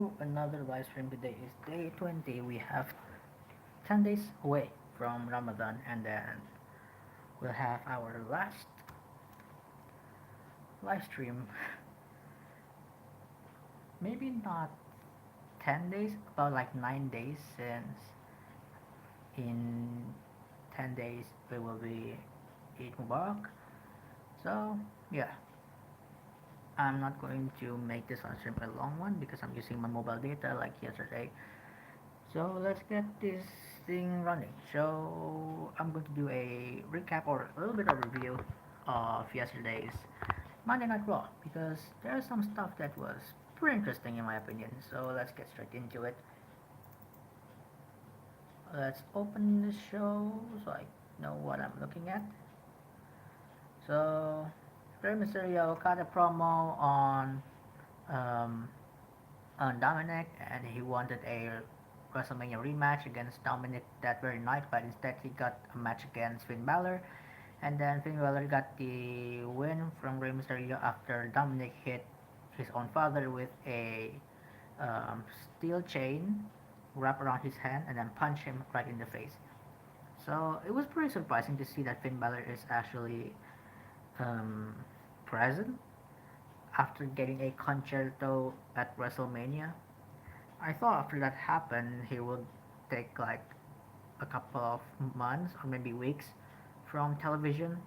Another live stream. Today is day 20. We have 10 days away from Ramadan, and then we'll have our last live stream. Maybe not 10 days, about like 9 days, since in 10 days we will be Eid Mubarak. So, yeah, I'm not going to make this live stream a long one because I'm using my mobile data like yesterday. So let's get this thing running. So I'm going to do a recap or a little bit of review of yesterday's Monday Night Raw because there's some stuff that was pretty interesting in my opinion. So let's get straight into it. Let's open the show so I know what I'm looking at. So Rey Mysterio cut a promo um, on Dominic, and he wanted a WrestleMania rematch against Dominic that very night, but instead he got a match against Finn Balor, and then Finn Balor got the win from Rey Mysterio after Dominic hit his own father with a steel chain wrapped around his hand and then punched him right in the face. So it was pretty surprising to see that Finn Balor is actually um, present after getting a concerto at WrestleMania. I thought after that happened, he would take like a couple of months or maybe weeks from television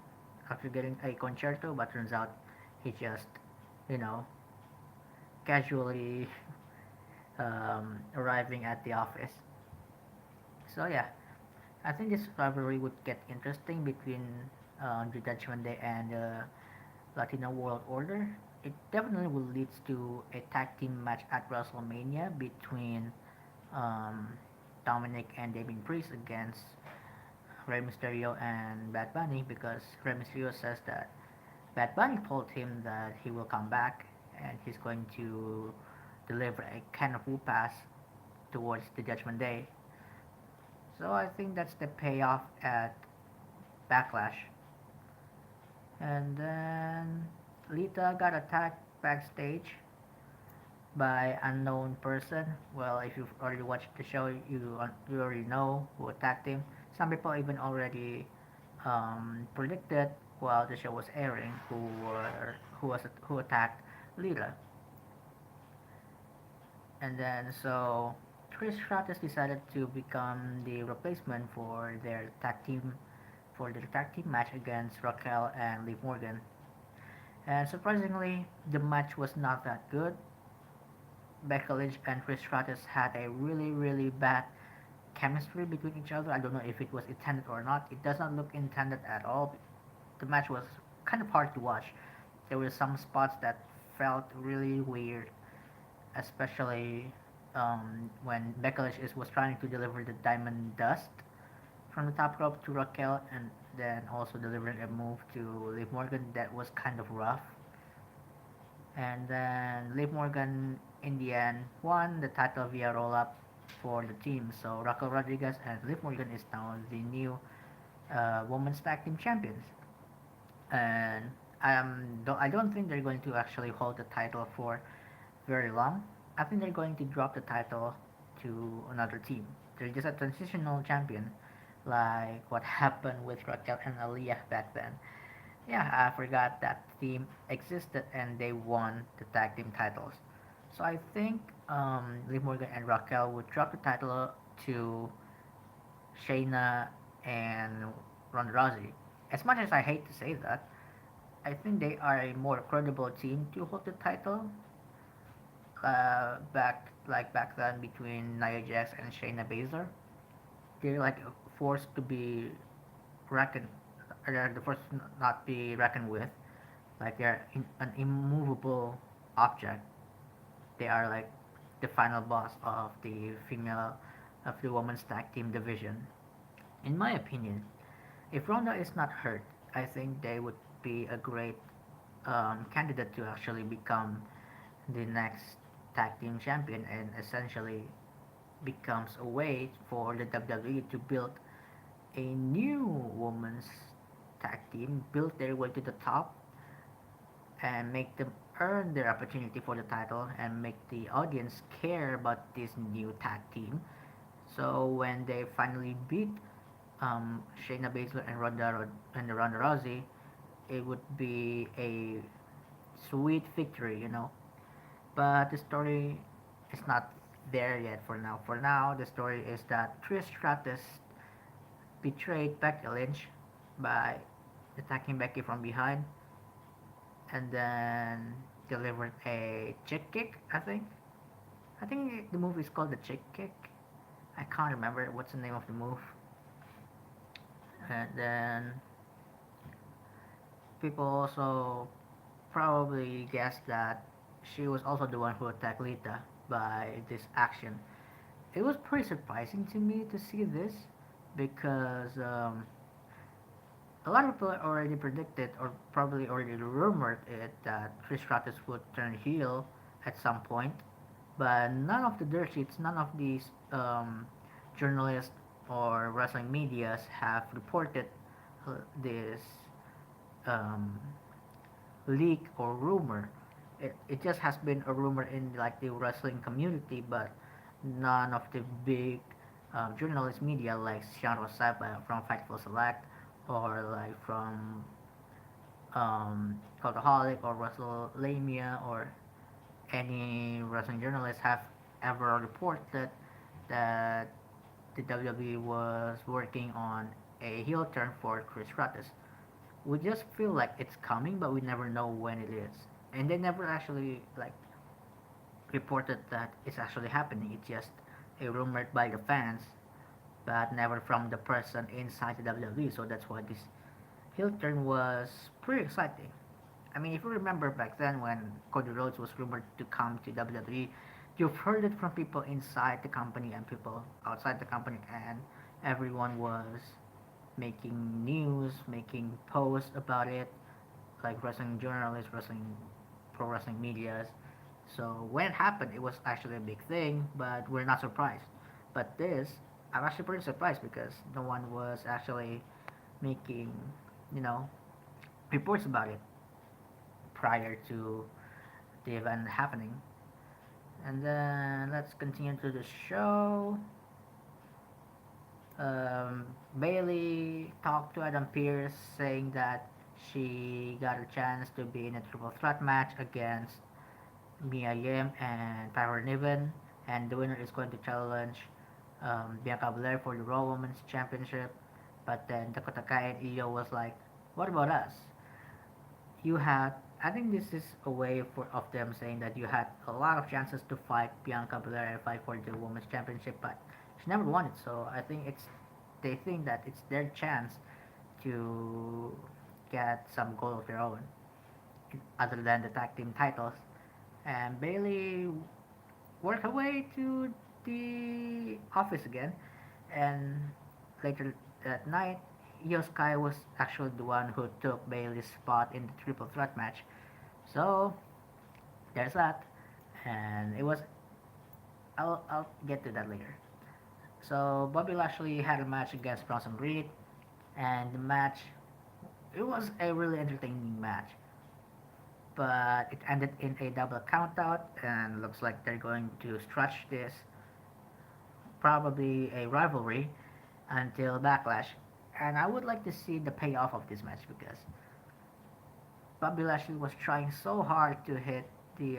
after getting a concerto, but turns out he just, you know, casually arriving at the office. So yeah, I think this rivalry would get interesting between the Judgment Day and Latino World Order. It definitely will lead to a tag team match at WrestleMania between um, Dominic and Damien Priest against Rey Mysterio and Bad Bunny because Rey Mysterio says that Bad Bunny told him that he will come back and he's going to deliver a kind of Wu pass towards the Judgment Day. So I think that's the payoff at Backlash. And then Lita got attacked backstage by unknown person. Well, if you've already watched the show, you already know who attacked him. Some people even already predicted while the show was airing who attacked Lita. And then so Trish Stratus decided to become the replacement for their tag team match against Raquel and Liv Morgan. And surprisingly, the match was not that good. Becky Lynch and Trish Stratus had a really bad chemistry between each other. I don't know if it was intended or not. It does not look intended at all. The match was kind of hard to watch. There were some spots that felt really weird, especially when Becky Lynch was trying to deliver the diamond dust from the top rope to Raquel and then also delivering a move to Liv Morgan that was kind of rough. And then Liv Morgan in the end won the title via roll up for the team. So Raquel Rodriguez and Liv Morgan is now the new women's tag team champions. And I don't think they're going to actually hold the title for very long. I think they're going to drop the title to another team. They're just a transitional champion, like what happened with Raquel and Aliyah back then. Yeah, I forgot that team existed and they won the tag team titles. So I think Liv Morgan and Raquel would drop the title to Shayna and Ronda Rousey. As much as I hate to say that, I think they are a more credible team to hold the title. Back then between Nia Jax and Shayna Baszler, they're like a force to be reckoned, or the force to not be reckoned with. Like they're an immovable object. They are like the final boss of the women's tag team division. In my opinion, if Ronda is not hurt, I think they would be a great candidate to actually become the next tag team champion and essentially becomes a way for the WWE to build a new women's tag team, build their way to the top, and make them earn their opportunity for the title and make the audience care about this new tag team. So when they finally beat Shayna Baszler and Ronda Rousey, it would be a sweet victory, you know. But the story is not there yet for now. For now, the story is that Trish Stratus betrayed Becky Lynch by attacking Becky from behind and then delivered a chick kick, I think. I think the move is called the chick kick. I can't remember what's the name of the move. And then people also probably guessed that she was also the one who attacked Lita by this action. It was pretty surprising to me to see this because a lot of people already predicted or probably already rumored it that Trish Stratus would turn heel at some point, but none of the dirt sheets, none of these journalists or wrestling medias have reported this um, leak or rumor. It just has been a rumor in like the wrestling community, but none of the big journalist media like Sean Rosaba from Fightful Select or like from Cultaholic or WrestleLamia or any wrestling journalists have ever reported that the WWE was working on a heel turn for Chris Stratus. We just feel like it's coming, but we never know when it is. And they never actually like reported that it's actually happening. It's just a rumor by the fans, but never from the person inside the WWE. So that's why this heel turn was pretty exciting. I mean, if you remember back then when Cody Rhodes was rumored to come to WWE, you've heard it from people inside the company and people outside the company, and everyone was making news, making posts about it, like wrestling journalists, pro wrestling medias. So when it happened, it was actually a big thing, but we're not surprised. But this, I'm actually pretty surprised because no one was actually making, you know, reports about it prior to the event happening. And then let's continue to the show. Bailey talked to Adam Pearce saying that she got a chance to be in a triple threat match against Mia Yim and Tyler Niven, and the winner is going to challenge Bianca Belair for the Raw Women's Championship. But then Dakota Kai and Io was like, "What about us? You had." I think this is a way of them saying that you had a lot of chances to fight Bianca Belair and fight for the Women's Championship, but she never won it. So I think they think that it's their chance to get some goal of their own, other than the tag team titles. And Bailey worked her way to the office again, and later that night, Io Sky was actually the one who took Bailey's spot in the triple threat match. So there's that, and it was. I'll get to that later. So Bobby Lashley had a match against Bronson Reed, and the match it was a really entertaining match, but it ended in a double countout, and looks like they're going to stretch this probably a rivalry until Backlash. And I would like to see the payoff of this match because Bobby Lashley was trying so hard to hit the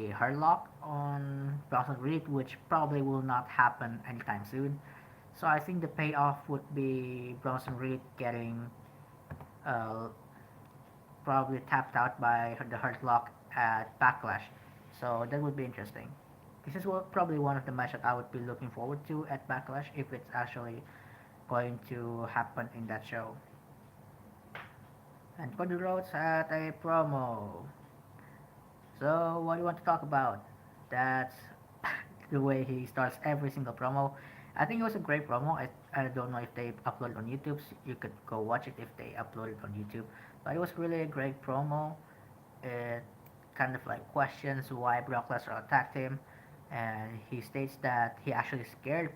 hurlock on Bronson Reed, which probably will not happen anytime soon. So I think the payoff would be Bronson Reed getting uh, probably tapped out by the hurlock at Backlash. So that would be interesting. This is probably one of the matches that I would be looking forward to at Backlash if it's actually going to happen in that show. And Cody Rhodes had a promo. So what do you want to talk about? That's the way he starts every single promo. I think it was a great promo. I don't know if they uploaded on YouTube. So you could go watch it if they uploaded on YouTube. But it was really a great promo. It kind of like questions why Brock Lesnar attacked him, and he states that he actually scared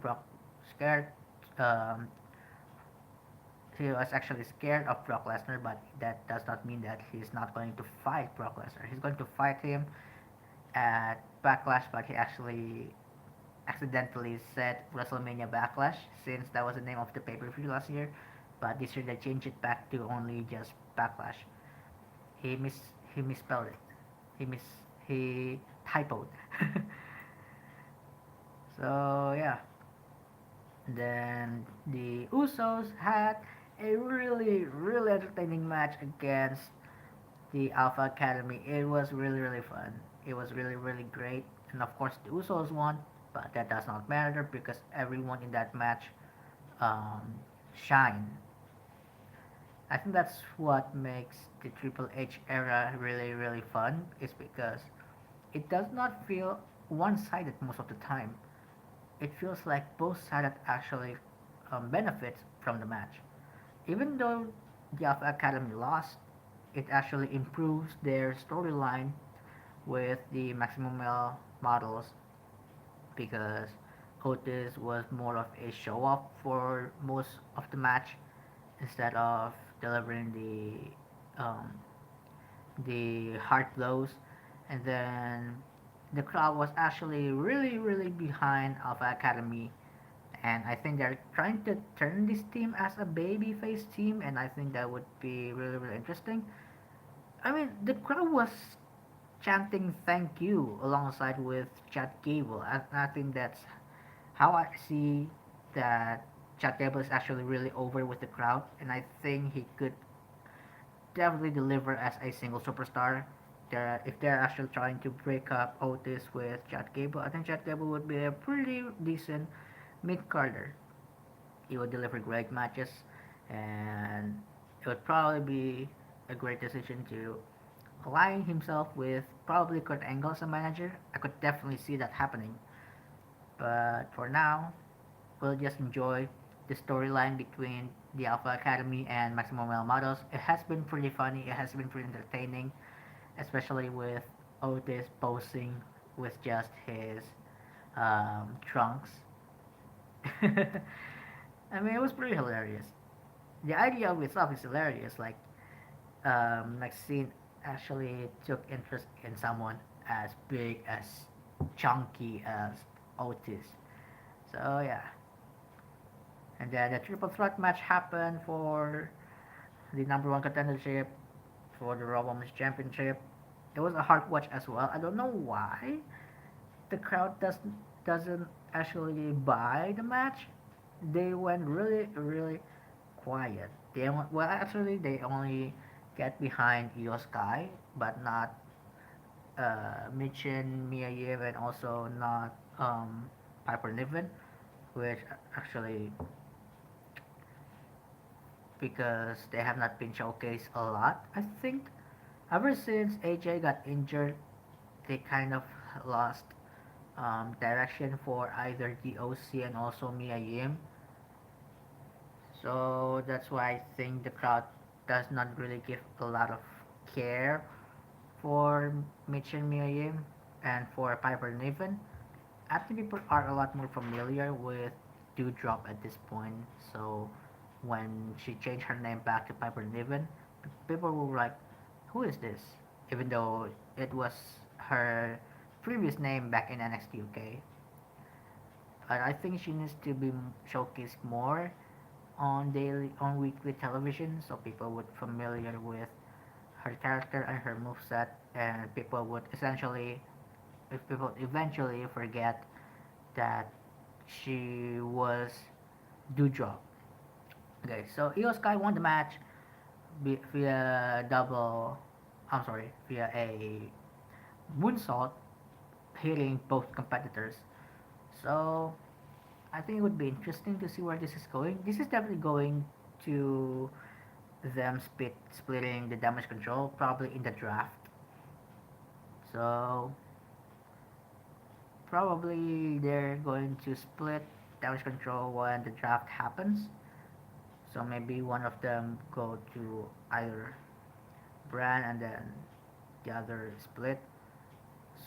he was actually scared of Brock Lesnar, but that does not mean that he's not going to fight Brock Lesnar. He's going to fight him at Backlash, but he actually accidentally said WrestleMania Backlash since that was the name of the pay per view last year. But this year they changed it back to only just Backlash. He mis he misspelled it. He typoed. So yeah, then the Usos had a really entertaining match against the Alpha Academy. It was really fun. It was really great. And of course the Usos won, but that does not matter because everyone in that match um, shine. I think that's what makes the Triple H era really fun is because it does not feel one-sided most of the time. It feels like both sides actually benefits from the match. Even though the Alpha Academy lost, it actually improves their storyline with the Maximum Male models because Otis was more of a show off for most of the match instead of delivering the hard blows, and then the crowd was actually really behind Alpha Academy, and I think they're trying to turn this team as a babyface team, and I think that would be really interesting. I mean, the crowd was chanting "Thank you" alongside with Chad Gable. I think that's how I see that Chad Gable is actually really over with the crowd, and I think he could definitely deliver as a single superstar. If they're actually trying to break up Otis with Chad Gable, I think Chad Gable would be a pretty decent mid carder. He would deliver great matches, and it would probably be a great decision to align himself with probably Kurt Angle as a manager. I could definitely see that happening. But for now, we'll just enjoy the storyline between the Alpha Academy and Maximum Male Models. It has been pretty funny. It has been pretty entertaining, especially with Otis posing with just his trunks. I mean, it was pretty hilarious. The idea of itself is hilarious. Like, Maxine actually took interest in someone as big, as chunky as Otis. So yeah, and then the triple threat match happened for the number one contendership for the Raw Women's Championship. It was a hard watch as well. I don't know why the crowd doesn't actually buy the match. They went really quiet. Well, actually they only get behind Io Sky, but not Michin, Mia Yim, and also not Piper Niven, which actually because they have not been showcased a lot. I think ever since AJ got injured, they kind of lost direction for either the OC and also Mia Yim. So that's why I think the crowd does not really give a lot of care for Mitch and Mia Yim and for Piper Niven. I think people are a lot more familiar with Dewdrop at this point. So when she changed her name back to Piper Niven, people were like, "Who is this?" Even though it was her previous name back in NXT UK. But I think she needs to be showcased more on weekly television, so people would familiar with her character and her moveset, and people would essentially, if people eventually forget that she was Dewdrop. Okay, so Io Sky won the match via double. I'm sorry, via a moonsault, hitting both competitors. So I think it would be interesting to see where this is going. This is definitely going to them splitting the damage control probably in the draft. So probably they're going to split damage control when the draft happens. So maybe one of them go to either brand and then the other split.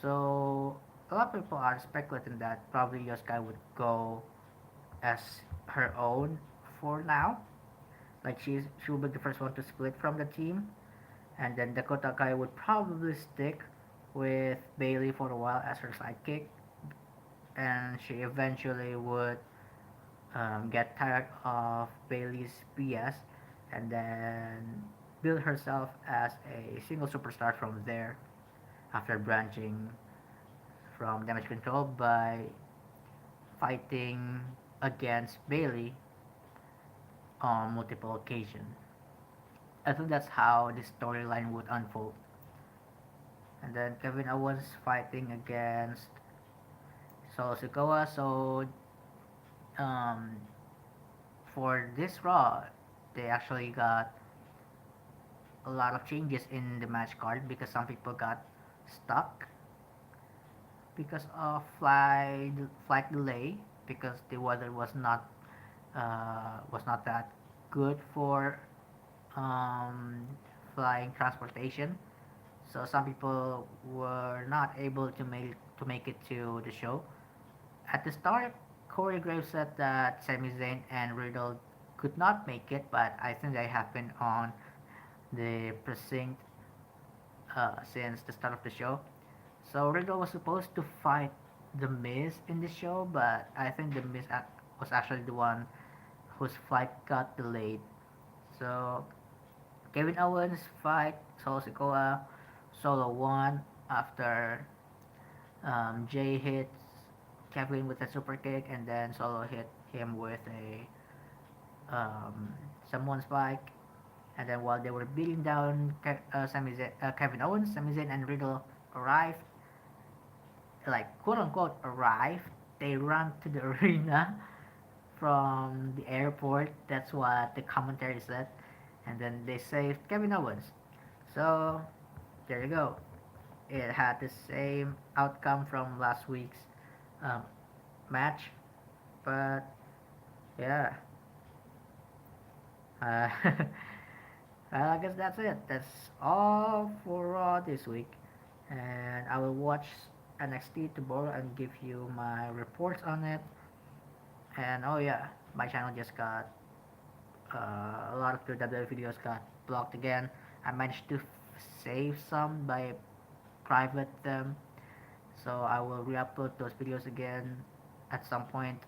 So a lot of people are speculating that probably Yosuke would go as her own for now. Like she would be the first one to split from the team, and then Dakota Kai would probably stick with Bailey for a while as her sidekick, and she eventually would get tired of Bailey's BS, and then build herself as a single superstar from there after branching from Damage Control by fighting against Bailey on multiple occasions. I think that's how the storyline would unfold. And then Kevin Owens fighting against Solo Sikoa. So um, for this Raw, they actually got a lot of changes in the match card because some people got stuck because of flight delay because the weather was not that good for um, flying transportation. So some people were not able to make it to the show. At the start, Corey Graves said that Sami Zayn and Riddle could not make it, but I think that happened on the precinct since the start of the show. So Riddle was supposed to fight the Miz in the show, but I think the Miz was actually the one whose flight got delayed. So Kevin Owens fight Solo Sikoa. Solo won after Jay hits Kevin with a super kick, and then Solo hit him with a someone's bike. And then while they were beating down Kevin Owens, Sami Zayn and Riddle arrived, like quote unquote arrived. They ran to the arena from the airport. That's what the commentary said. And then they saved Kevin Owens. So there you go. It had the same outcome from last week's um, match, but yeah, uh, well, I guess that's it. That's all for Raw this week, and I will watch NXT tomorrow and give you my reports on it. And oh yeah, my channel just got a lot of the WWE videos got blocked again. I managed to save some by private them, so I will re-upload those videos again at some point.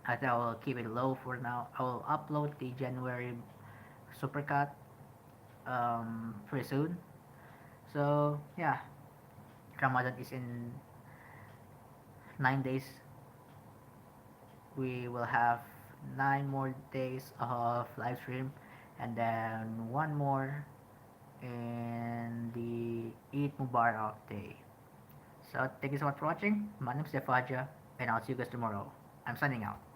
I think I will keep it low for now. I will upload the January supercut pretty soon. So yeah, Ramadan is in 9 days. We will have 9 more days of live stream, and then one more in the Eid Mubarak day. So thank you so much for watching. My name is Defaja, and I'll see you guys tomorrow. I'm signing out.